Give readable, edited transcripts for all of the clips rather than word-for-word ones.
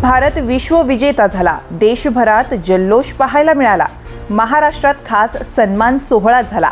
भारत विश्वविजेता झाला. देशभरात जल्लोष पाहायला मिळाला. महाराष्ट्रात खास सन्मान सोहळा झाला.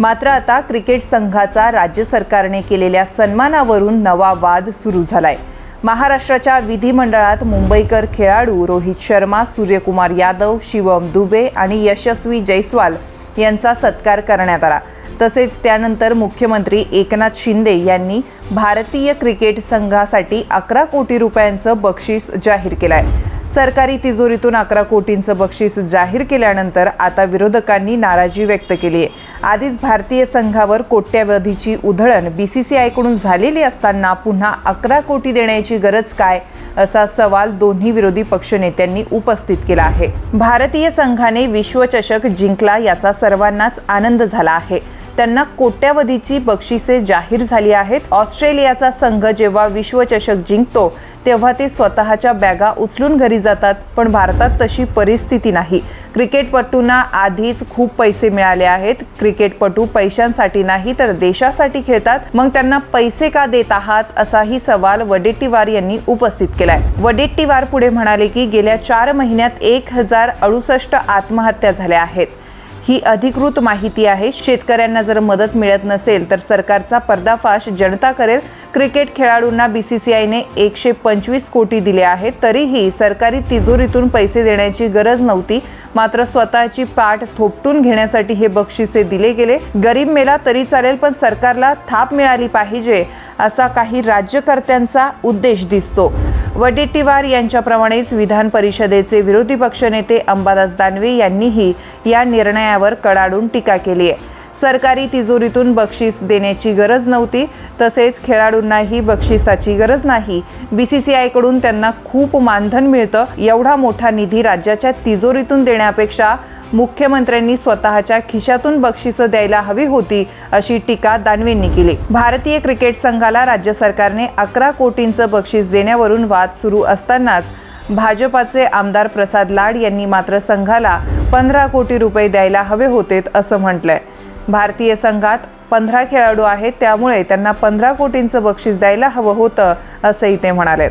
मात्र आता क्रिकेट संघाचा राज्य सरकारने केलेल्या सन्मानावरून नवा वाद सुरू झालाय. महाराष्ट्राच्या विधिमंडळात मुंबईकर खेळाडू रोहित शर्मा, सूर्यकुमार यादव, शिवम दुबे आणि यशस्वी जयस्वाल यांचा सत्कार करण्यात आला. तसेच त्यानंतर मुख्यमंत्री एकनाथ शिंदे यांनी भारतीय क्रिकेट संघासाठी 11 कोटी रुपयांचं बक्षीस जाहीर केलं आहे. सरकारी तिजोरीतून 11 कोटींचं बक्षीस जाहीर केल्यानंतर आता विरोधकांनी नाराजी व्यक्त केली आहे. आधीच भारतीय संघावर कोट्यवधीची उधळण BCCIकडून झालेली असताना पुन्हा 11 कोटी देण्याची गरज काय, असा सवाल दोन्ही विरोधी पक्षनेत्यांनी उपस्थित केला आहे. भारतीय संघाने विश्वचषक जिंकला याचा सर्वांनाच आनंद झाला आहे. त्यांना कोट्यवधीची बक्षिसे जाहीर झाली आहेत. ऑस्ट्रेलियाचा संघ जेव्हा विश्वचषक जिंकतो तेव्हा ते स्वतःच्या बॅगा उचलून घरी जातात, पण भारतात तशी परिस्थिती नाही. क्रिकेटपटूंना आधीच खूप पैसे मिळाले आहेत. क्रिकेटपटू पैशांसाठी नाही तर देशासाठी खेळतात, मग त्यांना पैसे का देत आहात, असाही सवाल वडेट्टीवार यांनी उपस्थित केलाय. वडेट्टीवार पुढे म्हणाले की गेल्या 4 महिन्यात 1068 आत्महत्या झाल्या आहेत. ही अधिकृत माहिती आहे. शेतकऱ्यांना जर मदत मिळत नसेल तर सरकारचा पर्दाफाश जनता करेल. क्रिकेट खेळाडूंना BCCIने 125 कोटी दिले आहेत. तरीही सरकारी तिजोरीतून पैसे देण्याची गरज नव्हती. मात्र स्वतःची पाठ थोपटून घेण्यासाठी हे बक्षिसे दिले गेले. गरीब मेला तरी चालेल, पण सरकारला थाप मिळाली पाहिजे, असा काही राज्यकर्त्यांचा उद्देश दिसतो. वडेट्टीवार यांच्याप्रमाणेच विधान परिषदेचे विरोधी पक्षनेते अंबादास दानवे यांनीही या निर्णयावर कडाडून टीका केली आहे. सरकारी तिजोरीतून बक्षीस देण्याची गरज नव्हती, तसेच खेळाडूंनाही बक्षिसाची गरज नाही. BCCIकडून त्यांना खूप मानधन मिळतं. एवढा मोठा निधी राज्याच्या तिजोरीतून देण्यापेक्षा मुख्यमंत्र्यांनी स्वतःच्या खिशातून बक्षिसं द्यायला हवी होती, अशी टीका दानवेंनी केली. भारतीय क्रिकेट संघाला राज्य सरकारने 11 कोटींचं बक्षीस देण्यावरून वाद सुरू असतानाच भाजपाचे आमदार प्रसाद लाड यांनी मात्र संघाला 15 कोटी रुपये द्यायला हवे होते, असं म्हटलंय. भारतीय संघात 15 खेळाडू आहेत, त्यामुळे त्यांना 15 कोटींचं बक्षीस द्यायला हवं होतं, असंही ते म्हणालेत.